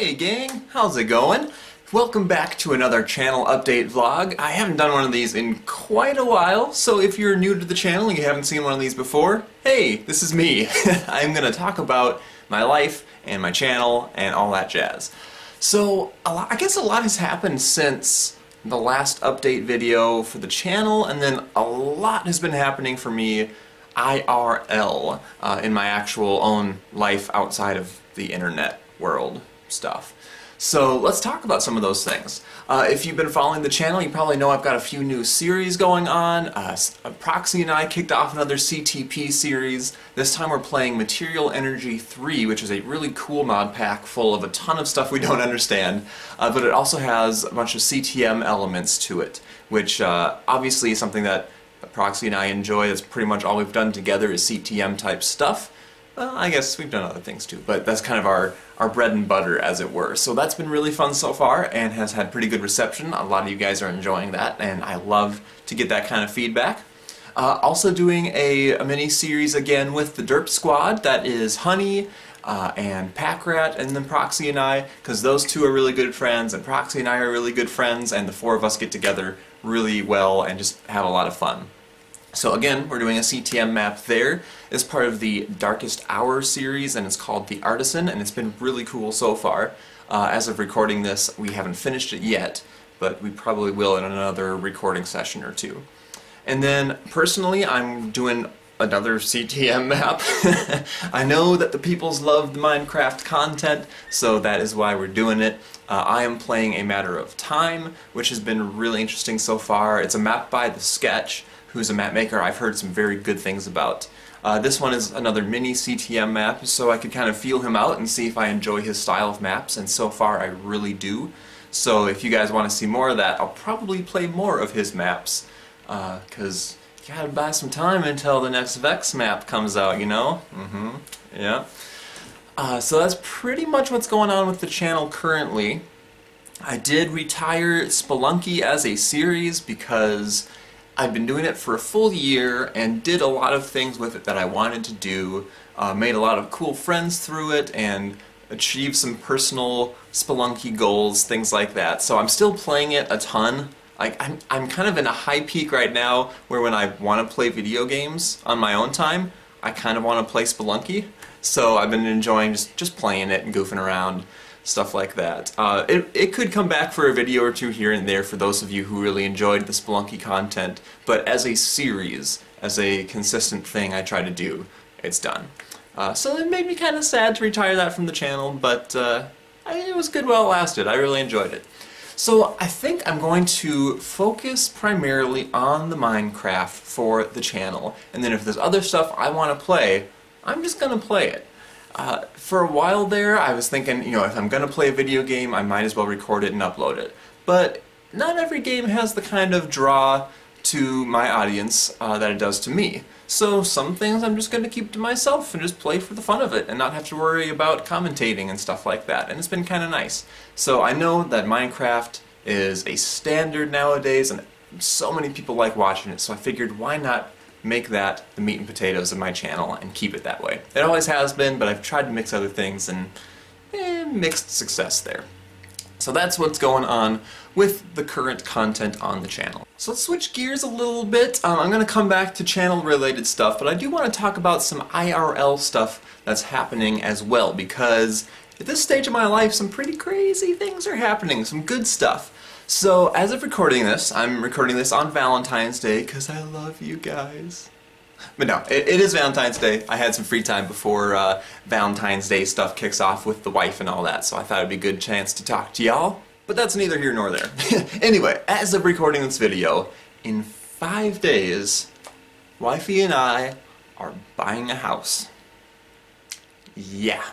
Hey gang, how's it going? Welcome back to another channel update vlog. I haven't done one of these in quite a while, so if you're new to the channel and you haven't seen one of these before, hey, this is me. I'm gonna talk about my life and my channel and all that jazz. So, I guess a lot has happened since the last update video for the channel, and then a lot has been happening for me IRL, in my actual own life outside of the internet world stuff. So let's talk about some of those things. If you've been following the channel, you probably know I've got a few new series going on. Proxy and I kicked off another CTP series. This time we're playing Material Energy 3, which is a really cool mod pack full of a ton of stuff we don't understand, but it also has a bunch of CTM elements to it, which obviously is something that Proxy and I enjoy. That's pretty much all we've done together is CTM type stuff. Well, I guess we've done other things too, but that's kind of our bread and butter, as it were. So that's been really fun so far and has had pretty good reception. A lot of you guys are enjoying that, and I love to get that kind of feedback. Also doing a mini-series again with the Derp Squad. That is Honey and Packrat and then Proxy and I, because those two are really good friends, and Proxy and I are really good friends, and the four of us get together really well and just have a lot of fun. So again, we're doing a CTM map there as part of the Darkest Hour series, and it's called The Artisan, and it's been really cool so far. As of recording this, we haven't finished it yet, but we probably will in another recording session or two. And then, personally, I'm doing another CTM map. I know that the peoples love the Minecraft content, so that is why we're doing it. I am playing A Matter of Time, which has been really interesting so far. It's a map by The Sketch, who's a map maker I've heard some very good things about. This one is another mini CTM map, so I could kind of feel him out and see if I enjoy his style of maps, and so far I really do. So if you guys want to see more of that, I'll probably play more of his maps, because you gotta buy some time until the next Vex map comes out, you know? Yeah. So that's pretty much what's going on with the channel currently. I did retire Spelunky as a series because I've been doing it for a full year and did a lot of things with it that I wanted to do, made a lot of cool friends through it, and achieved some personal Spelunky goals, things like that. So I'm still playing it a ton. Like, I'm kind of in a high peak right now where when I want to play video games on my own time, I kind of want to play Spelunky. So I've been enjoying just playing it and goofing around, stuff like that. It could come back for a video or two here and there for those of you who really enjoyed the Spelunky content, but as a series, as a consistent thing I try to do, it's done. So it made me kind of sad to retire that from the channel, but it was good while it lasted. I really enjoyed it. So I think I'm going to focus primarily on the Minecraft for the channel, and then if there's other stuff I want to play, I'm just going to play it. For a while there, I was thinking, you know, if I'm going to play a video game, I might as well record it and upload it. But not every game has the kind of draw to my audience that it does to me. So some things I'm just going to keep to myself and just play for the fun of it and not have to worry about commentating and stuff like that. And it's been kind of nice. So I know that Minecraft is a standard nowadays and so many people like watching it, so I figured why not make that the meat and potatoes of my channel and keep it that way. It always has been, but I've tried to mix other things and mixed success there. So that's what's going on with the current content on the channel. So let's switch gears a little bit. I'm going to come back to channel related stuff, but I do want to talk about some IRL stuff that's happening as well, because at this stage of my life some pretty crazy things are happening, some good stuff. So, as of recording this, I'm recording this on Valentine's Day because I love you guys. But no, it is Valentine's Day. I had some free time before Valentine's Day stuff kicks off with the wife and all that, so I thought it'd be a good chance to talk to y'all. But that's neither here nor there. Anyway, as of recording this video, in 5 days, wifey and I are buying a house. Yeah.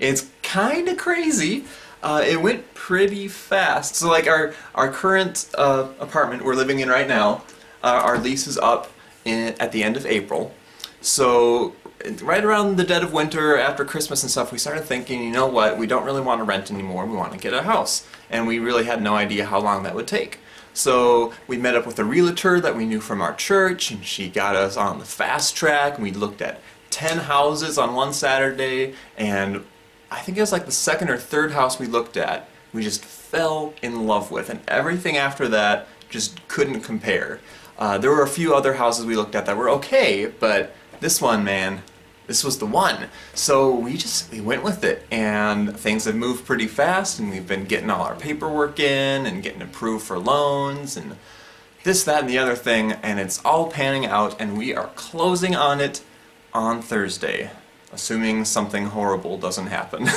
It's kinda crazy. It went pretty fast. So like our current apartment we're living in right now, our lease is up at the end of April. So right around the dead of winter, after Christmas and stuff, we started thinking, you know what, we don't really want to rent anymore, we want to get a house. And we really had no idea how long that would take. So we met up with a realtor that we knew from our church, and she got us on the fast track, and we looked at 10 houses on one Saturday, and I think it was like the second or third house we looked at, we just fell in love with, and everything after that just couldn't compare. There were a few other houses we looked at that were okay, but this one, man, this was the one. So we went with it, and things have moved pretty fast, and we've been getting all our paperwork in and getting approved for loans and this, that, and the other thing, and it's all panning out, and we are closing on it on Thursday, assuming something horrible doesn't happen.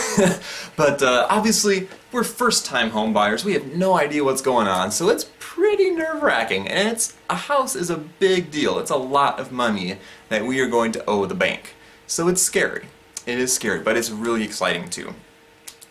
But obviously, we're first-time home buyers. We have no idea what's going on, so it's pretty nerve-wracking, and a house is a big deal. It's a lot of money that we are going to owe the bank. So it's scary. It is scary, but it's really exciting too.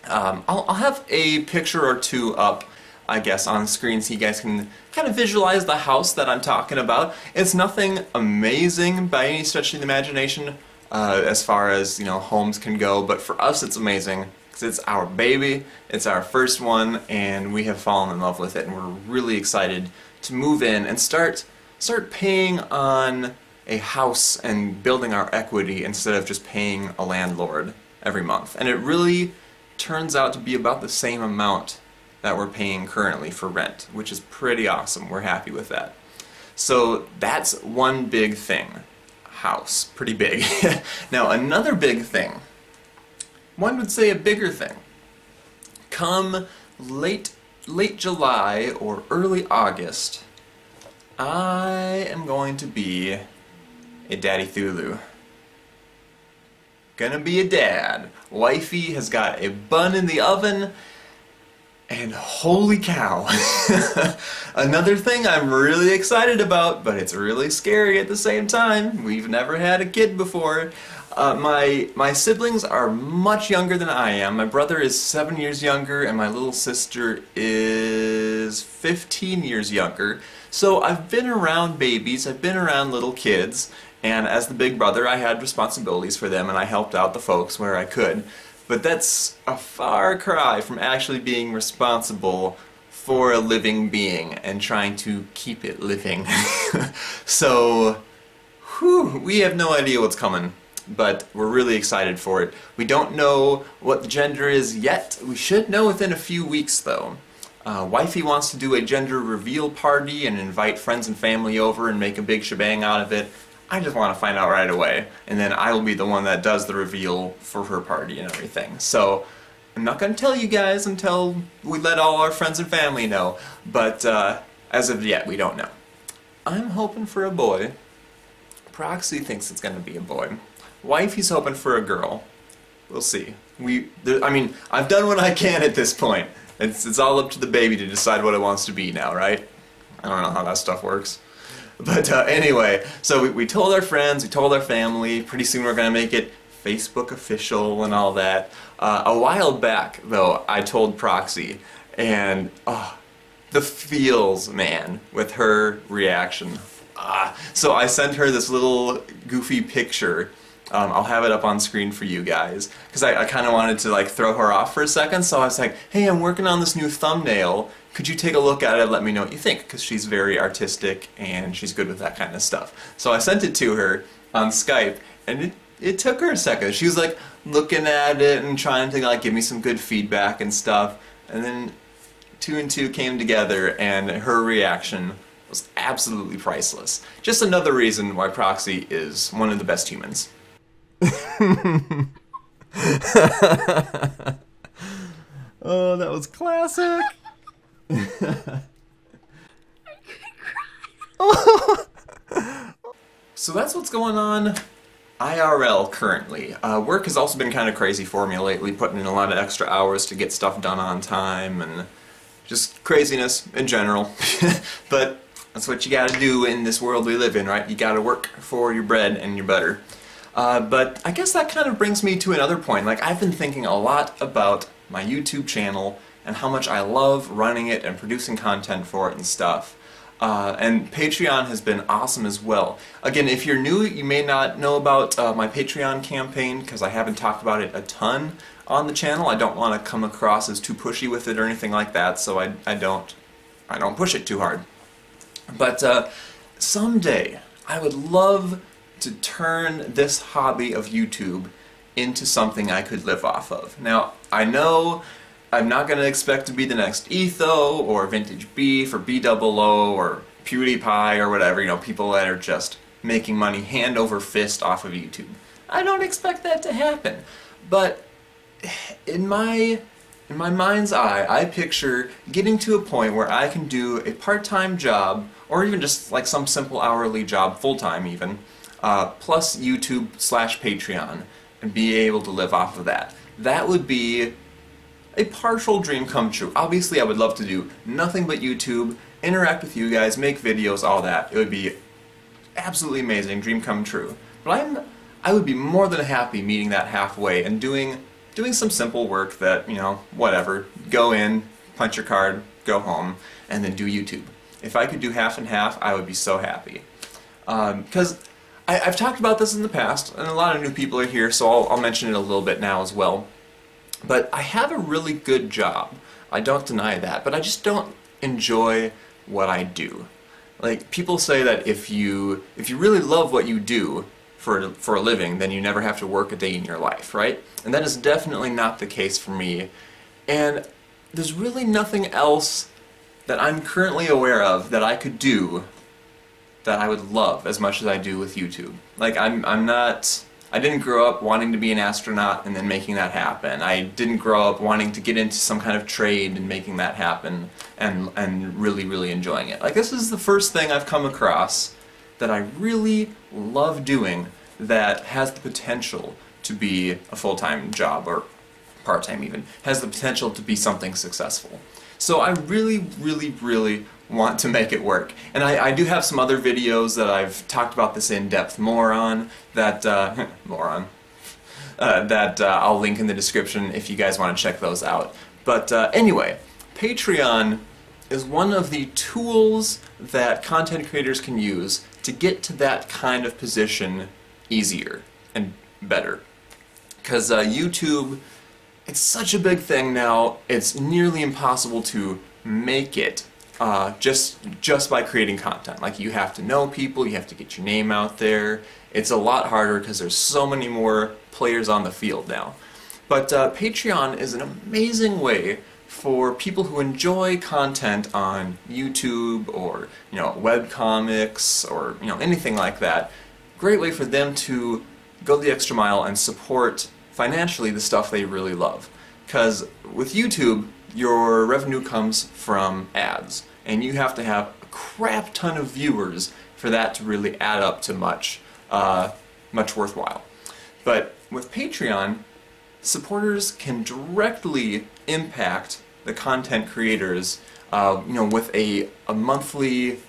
I'll have a picture or two up, I guess, on screen so you guys can kind of visualize the house that I'm talking about. It's nothing amazing by any stretch of the imagination as far as, you know, homes can go, but for us it's amazing because it's our baby, it's our first one, and we have fallen in love with it, and we're really excited to move in and start paying on a house and building our equity instead of just paying a landlord every month. And it really turns out to be about the same amount that we're paying currently for rent, which is pretty awesome. We're happy with that. So that's one big thing. House. Pretty big. Now another big thing, one would say a bigger thing, come late July or early August, I am going to be a daddy Thulu. Gonna be a dad. Wifey has got a bun in the oven, and holy cow. Another thing I'm really excited about, but it's really scary at the same time. We've never had a kid before. My siblings are much younger than I am. My brother is 7 years younger, and my little sister is 15 years younger. So I've been around babies, I've been around little kids, and as the big brother I had responsibilities for them and I helped out the folks where I could. But that's a far cry from actually being responsible for a living being and trying to keep it living. So, whew, we have no idea what's coming, but we're really excited for it. We don't know what the gender is yet. We should know within a few weeks though. Wifey wants to do a gender reveal party and invite friends and family over and make a big shebang out of it. I just want to find out right away, and then I will be the one that does the reveal for her party and everything. So I'm not going to tell you guys until we let all our friends and family know, but as of yet we don't know. I'm hoping for a boy. Proxy thinks it's going to be a boy. Wifey's hoping for a girl. We'll see. I mean, I've done what I can at this point. It's all up to the baby to decide what it wants to be now, right? I don't know how that stuff works. But anyway, so we told our friends, we told our family, pretty soon we're going to make it Facebook official and all that. A while back, though, I told Proxy, and the feels, man, with her reaction. So I sent her this little goofy picture. I'll have it up on screen for you guys, because I kind of wanted to like throw her off for a second, so I was like, hey, I'm working on this new thumbnail. Could you take a look at it and let me know what you think? Because she's very artistic and she's good with that kind of stuff. So I sent it to her on Skype, and it took her a second. She was like looking at it and trying to like give me some good feedback and stuff, and then 2 and 2 came together and her reaction was absolutely priceless. Just another reason why Proxy is one of the best humans. Oh, that was classic. So that's what's going on IRL currently. Work has also been kind of crazy for me lately, putting in a lot of extra hours to get stuff done on time and just craziness in general. But that's what you gotta do in this world we live in, right? You gotta work for your bread and your butter. But I guess that kind of brings me to another point. Like, I've been thinking a lot about my YouTube channel and how much I love running it and producing content for it and stuff. And Patreon has been awesome as well. Again, if you're new, you may not know about my Patreon campaign because I haven't talked about it a ton on the channel. I don't want to come across as too pushy with it or anything like that, so I don't push it too hard. But someday I would love to turn this hobby of YouTube into something I could live off of. Now, I know I'm not going to expect to be the next Etho or Vintage Beef or B00 or PewDiePie or whatever, you know, people that are just making money hand over fist off of YouTube. I don't expect that to happen. But in my mind's eye, I picture getting to a point where I can do a part-time job, or even just like some simple hourly job, full-time even, plus YouTube/Patreon, and be able to live off of that. That would be a partial dream come true. Obviously, I would love to do nothing but YouTube, interact with you guys, make videos, all that. It would be absolutely amazing, dream come true. But I would be more than happy meeting that halfway and doing some simple work that, you know, whatever, go in, punch your card, go home, and then do YouTube. If I could do half and half, I would be so happy. Because I've talked about this in the past, and a lot of new people are here, so I'll mention it a little bit now as well. But I have a really good job. I don't deny that, but I just don't enjoy what I do. Like, people say that if you really love what you do for a living, then you never have to work a day in your life, right? And that is definitely not the case for me. And there's really nothing else that I'm currently aware of that I could do that I would love as much as I do with YouTube. Like, I didn't grow up wanting to be an astronaut and then making that happen. I didn't grow up wanting to get into some kind of trade and making that happen and really, really enjoying it. Like, this is the first thing I've come across that I really love doing that has the potential to be a full-time job, or part-time even, has the potential to be something successful. So I really, really, really want to make it work. And I do have some other videos that I've talked about this in depth more on, that I'll link in the description if you guys want to check those out. But anyway, Patreon is one of the tools that content creators can use to get to that kind of position easier and better. Because YouTube, it's such a big thing now, it's nearly impossible to make it just by creating content. Like, you have to know people, you have to get your name out there. It's a lot harder because there's so many more players on the field now. But Patreon is an amazing way for people who enjoy content on YouTube or, you know, webcomics or, you know, anything like that. Great way for them to go the extra mile and support financially the stuff they really love. Because with YouTube, your revenue comes from ads, and you have to have a crap ton of viewers for that to really add up to much worthwhile. But with Patreon, supporters can directly impact the content creators, you know, with a monthly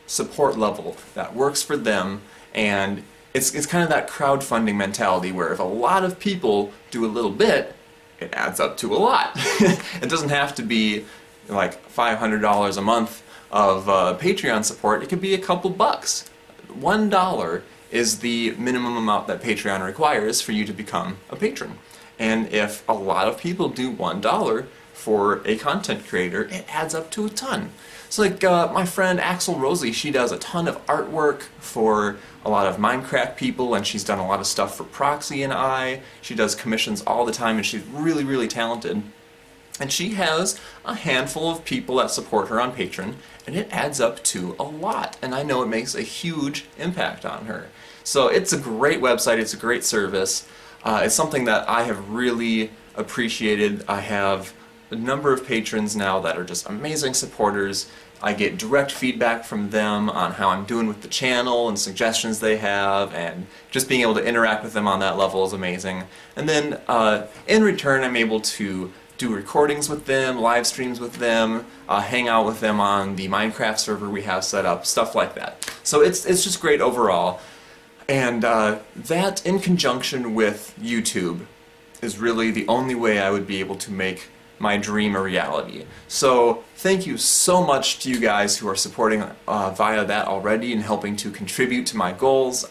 support level that works for them. And it's kind of that crowdfunding mentality where if a lot of people do a little bit, it adds up to a lot. It doesn't have to be like $500 a month of Patreon support. It could be a couple bucks. $1 is the minimum amount that Patreon requires for you to become a patron. And if a lot of people do $1 for a content creator, it adds up to a ton. So like my friend Axel Rosie, she does a ton of artwork for a lot of Minecraft people, and she's done a lot of stuff for Proxy and I. She does commissions all the time, and she's really, really talented. And she has a handful of people that support her on Patreon, and it adds up to a lot. And I know it makes a huge impact on her. So it's a great website, it's a great service. It's something that I have really appreciated. I have a number of patrons now that are just amazing supporters. I get direct feedback from them on how I'm doing with the channel and suggestions they have, and just being able to interact with them on that level is amazing. And then in return, I'm able to do recordings with them, live streams with them, hang out with them on the Minecraft server we have set up, stuff like that. So it's just great overall. And that, in conjunction with YouTube, is really the only way I would be able to make my dream a reality. So thank you so much to you guys who are supporting via that already and helping to contribute to my goals.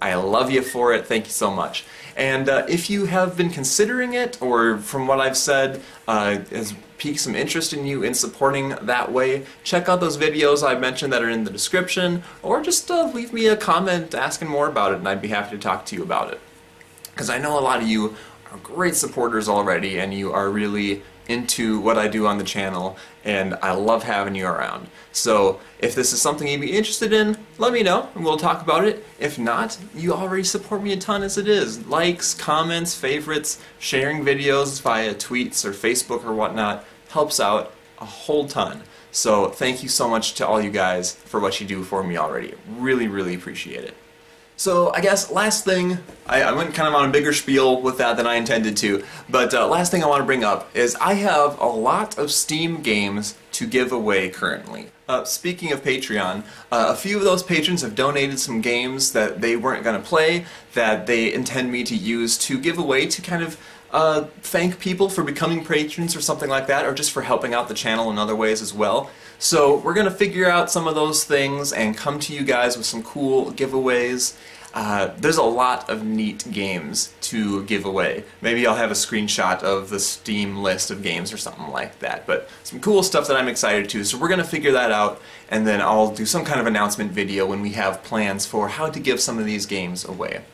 I love you for it. Thank you so much. And if you have been considering it, or from what I've said has piqued some interest in you in supporting that way, check out those videos I mentioned that are in the description, or just leave me a comment asking more about it, and I'd be happy to talk to you about it. because I know a lot of you are great supporters already and you are really into what I do on the channel, and I love having you around. So if this is something you'd be interested in, let me know and we'll talk about it. If not, you already support me a ton as it is. Likes, comments, favorites, sharing videos via tweets or Facebook or whatnot helps out a whole ton. So thank you so much to all you guys for what you do for me already. Really, really appreciate it. So I guess last thing, I went kind of on a bigger spiel with that than I intended to, but last thing I want to bring up is I have a lot of Steam games to give away currently. Speaking of Patreon, a few of those patrons have donated some games that they weren't going to play that they intend me to use to give away to kind of thank people for becoming patrons or something like that, or just for helping out the channel in other ways as well. So we're going to figure out some of those things and come to you guys with some cool giveaways. There's a lot of neat games to give away. Maybe I'll have a screenshot of the Steam list of games or something like that, but some cool stuff that I'm excited to. So we're going to figure that out, and then I'll do some kind of announcement video when we have plans for how to give some of these games away.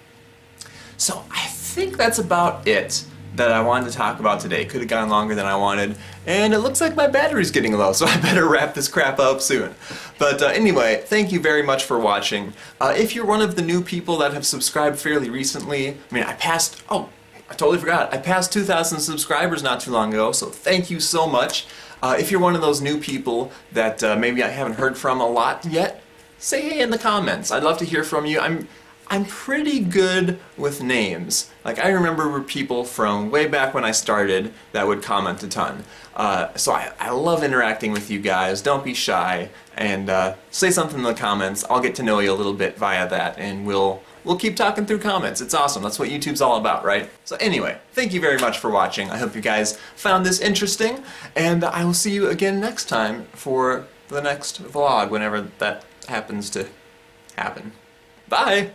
So I think that's about it that I wanted to talk about today. Could have gone longer than I wanted, and it looks like my battery's getting low, so I better wrap this crap up soon. But anyway, thank you very much for watching. If you're one of the new people that have subscribed fairly recently, I mean, I totally forgot, I passed 2,000 subscribers not too long ago, so thank you so much. If you're one of those new people that maybe I haven't heard from a lot yet, say hey in the comments. I'd love to hear from you. I'm pretty good with names. Like, I remember people from way back when I started that would comment a ton. So I love interacting with you guys. Don't be shy, and say something in the comments. I'll get to know you a little bit via that, and we'll keep talking through comments. It's awesome. That's what YouTube's all about, right? So anyway, thank you very much for watching. I hope you guys found this interesting, and I will see you again next time for the next vlog, whenever that happens to happen. Bye!